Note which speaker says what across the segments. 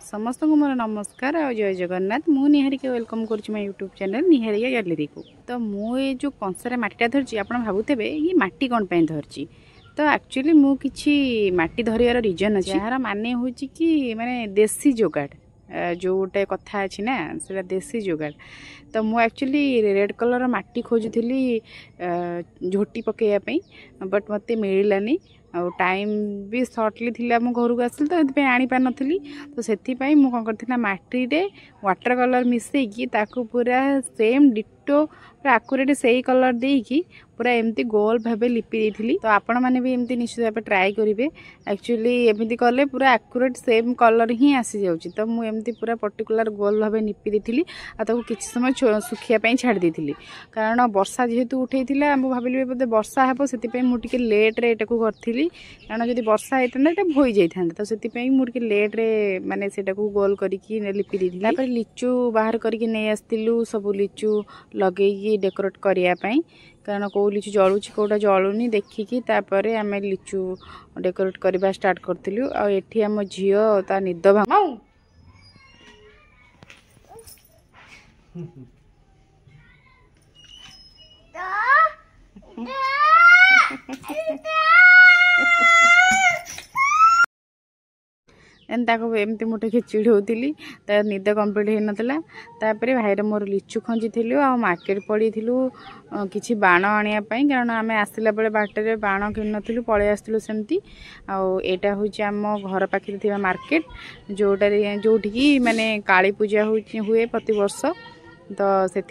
Speaker 1: समस्त को मोर नमस्कार आ जय जगन्नाथ मु निहारिका वेलकम करुँच मो यूट्यूब चैनल निहारिका गैलरी को। तो मुझे जो कंसार मटीटा धरची आप भावुथे ये मटी कौन पर धरची तो एक्चुअली मु किछि मटी धरियार रिजन अच्छे यार माने हूँ कि माने देसी जोगाड़ जो गोटे कथा अच्छी ना से देसी जोगाड़। तो मु एक्चुअली रेड कलर मटी खोजुली झोटी पकईयापी बट मत मिलानी और टाइम भी सर्टली थिला मो घर को आसिल तो ये आनी पार नी तो से कौन करना मटी वाटर कलर मिसेकी ताकू पूरा सेम डिटो पूरा आकुरेट से कलर देकी पूरा एमती गोल भाव लिपि देती। तो आपण मैंने भी एमती निश्चित भाव ट्राए करेंगे। एक्चुअली एमती कले पूरा आकुरेट सेम कलर ही आसी जाऊँगी। तो मुझे एमती पूरा पर्टिकुलर गोल भाव लिपि देती और किसी समय सुखापी छाड़ देती कारण वर्षा जेहेतु उठे भाविली बोधे वर्षा हे से मुझे लेट्रे यहाँ करी कारण जब वर्षा होता भई जाता तो से मुझे लेट्रे मानने से गोल करके लिपि देती। लिचु बाहर करके नहीं आसलु सब लिचु लगे डेकोरेट करने कारण कौ लिचु जलुची कौटा जलुनी देखिकी तापर आम लिचु डेकोरेट करवा स्टार्ट करूँ। आठी आम झील ता निद भांग एमती मुठे खिचड़ी होती निद कंप्लीट हो नाला। तापर भाईर मोर लिचु खंजी आ मार्केट पड़ी किसी बाण आने कारण आम आसला बेले बाटर बाण कि नु पलि आसलु सेमती। आटा हूँ आम घर पाखे थी मार्केट जोटार जोटि माने काली पूजा हुए प्रति वर्ष तो से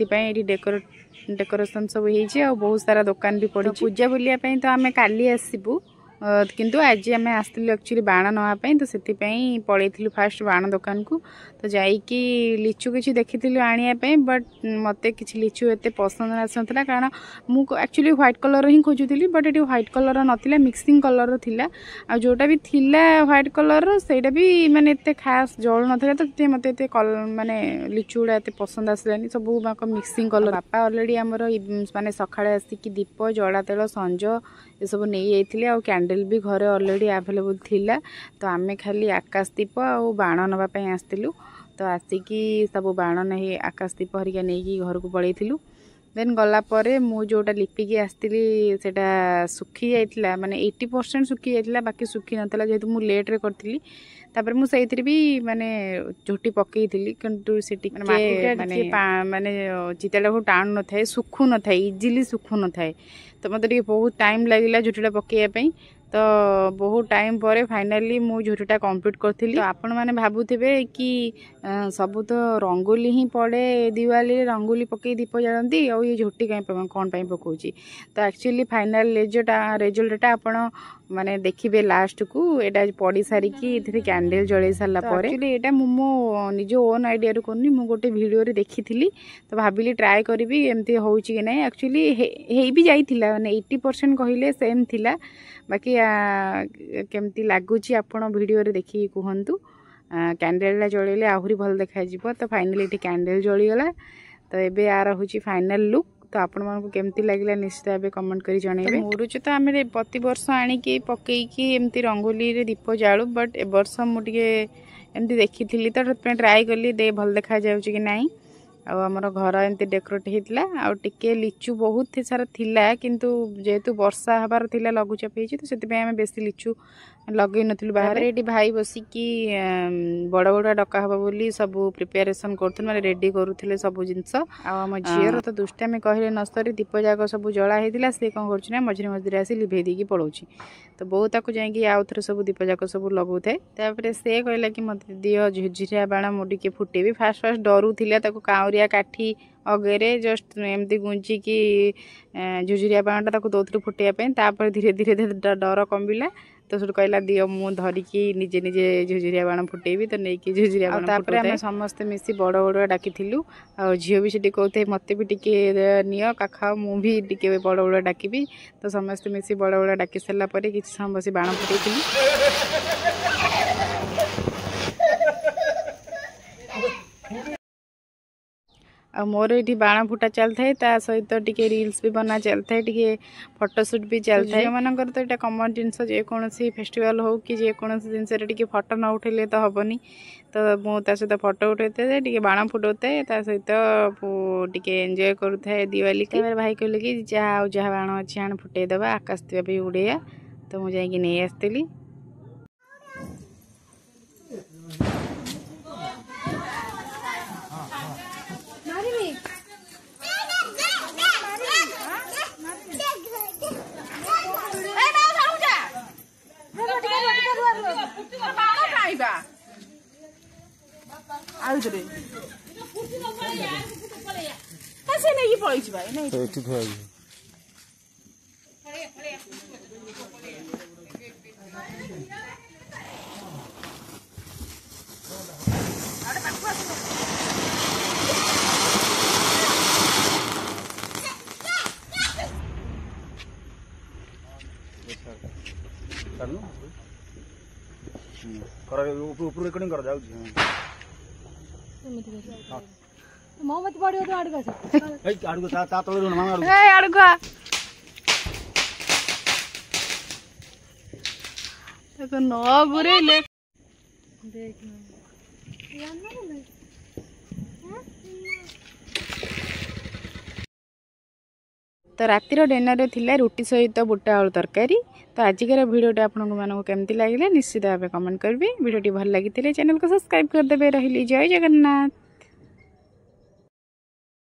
Speaker 1: डेकोरेशन सब हो बहुत सारा दुकान भी पड़ी पूजा बुलायापी तो आम काली आसबू किंतु आज आम आसलु एक्चुअली बाण नापी तो से पलू फास्ट बाण दुकान को तो जाइकी लिचु किसी देखी आने बट मत कि लिचु एत पसंद आसना कारण मुझे एक्चुअली व्हाइट कलर ही खोजुली बट ये व्हाइट कलर नाला मिक्सिंग कलर थिला आ जोटा भी थिला व्हाइट कलर सेटा भी माने एत खास जलु ना तो मत माने लिचु गुड़ा एत पसंद आसलानी सब मिक्सिंग कलर। बापा ऑलरेडी आमर माने सकाळे आसिकी दीप जड़ा तेल संज ये सब नहीं जाइए आ कैंडल भी घरे ऑलरेडी अवेलेबल थिला तो आमे खाली आकाश दीप और बाण नापी आसलु तो आसिकी सब बाण नहीं आकाश दीप हरिका नहीं घर को पलैलु। देन गलापर मु जोटा लिपिकी आसती सेटा सुखी जाइए माने 80% सुखी जाइए बाकी सुखी नाला जेहेतु मु लेट्रे करी तापर मुझे भी माने झोटी पकई थी किंतु से माने चिताटा को टाण न थाए सुखु न थाए इजिली सुखु न थाए तो मत बहुत टाइम लगे झोटीटा पकईयापी तो बहुत टाइम पर फाइनाली मु झोटीटा कंप्लीट करी। तो आपण मैंने भावुथे कि सब तो रंगोली ही पड़े दिवाली रंगोली पकई दीप जाती और ये झोटी कहीं कौन पकाउची तो एक्चुअली फाइनाल रिजल्टा आपण माने देखिए लास्ट को एटा पड़ी सारिकी इथे कैंडल जड़े सारा एक्चुअली एटा मो निज ओन आइडिया रू करनी मु गोटे वीडियो रे देखी तो भाविली ट्राए करी एमती हो कि नहीं एक्चुअली हे भी जाइथिला माने 80% कहले सेम थिला बाकी केमती लगुच आपण वीडियो रे देखी कहतु कैंडल जड़ेले आहरी भल देखा तो फाइनाली ये कैंडल जलीगला तो ये यार हूँ फाइनाल लुक तो आपण मानक केमती लगे निश्चित भाव कमेंट कर जनइबे। मुरुच तो आम प्रति वर्ष आणिकी पकईकी एमती रंगोली रे दीप जालु बट ए वर्ष मुझे एमती देखी तो ट्राए कली दे भल देखा जाउची कि नहीं आमर घर एमती डेकोरेट होता आ टिके लिचु बहुत सारा थिला किंतु जेहेतु वर्षा हबार थिला लघुचाप होती तो से आम बेसी लिचु लगे नु बाहर ये भाई बसिकी बड़ बड़ा डका हबा बोली सब प्रिपेरेसन कर माने रेडी करुले सब जिनस आम झीर तो दुष्टामी कहले नस्तरी दीप जाक सब जला होता सी कौन कर मझे मझे आसी लिभे देकी पड़ोची तो बहुत ताक जाकि आउ थे सब दीप जाक सब लगू थाए तापर से कहला कि मत दियो झिझिरिया बाण मुझे फुटेबी फास्ट फास्ट डरुला काउरिया काठी अगेरे जस्ट एमती गुंजिकी झुझुरिया बाणटा दौर फुटाइवाई तापर धीरे धीरे डर कमिला तो सब कहला दियो मु धरिकी निजे निजे झुझुरिया बाण फुटेबी तो नहीं झुझुरिया बाण तापर आम समस्ते मिसी बड़ बड़ डाकी आ झील भी से कहते मत भी टिके नियो काखाओ मु भी टिके बड़ बड़ डाकबी तो समस्ते मिसी बड़ बड़ डाकी सारा पर किसी समय बस बाण फुटे आ मोर ये बाण फुटा चलता है ता सहित टिके रील्स भी बना चलता है टिके फोटोशूट भी चलता है झील मानकर तो यहाँ कमन जिनस जेकोसी फेस्टिवल हो कि जेकोसी जिनस फोटो न उठेले तो हेनी तो मुझे सहित फोटो उठाई टे बाण फुटाए ता सहित टे एंजॉय करुए दिवाली के भाई कहले कि जहाँ जहाँ बाण अच्छी आने फुटेदबा आकाश दीपा भी उड़ेया तो मुझे जाकि नहीं आसती
Speaker 2: मोमबत्ती पड़ो तो आड़को
Speaker 1: देखो न बुरेले तो रातिर डिनर थिला रुटी सहित बुट आलू तरकारी तो आजिकार भिडियोटी आपको केमती लगे निश्चित भाव कमेंट करेंगे भिडियोटी भल लगी चैनल को सब्सक्राइब करदे रही जय जगन्नाथ।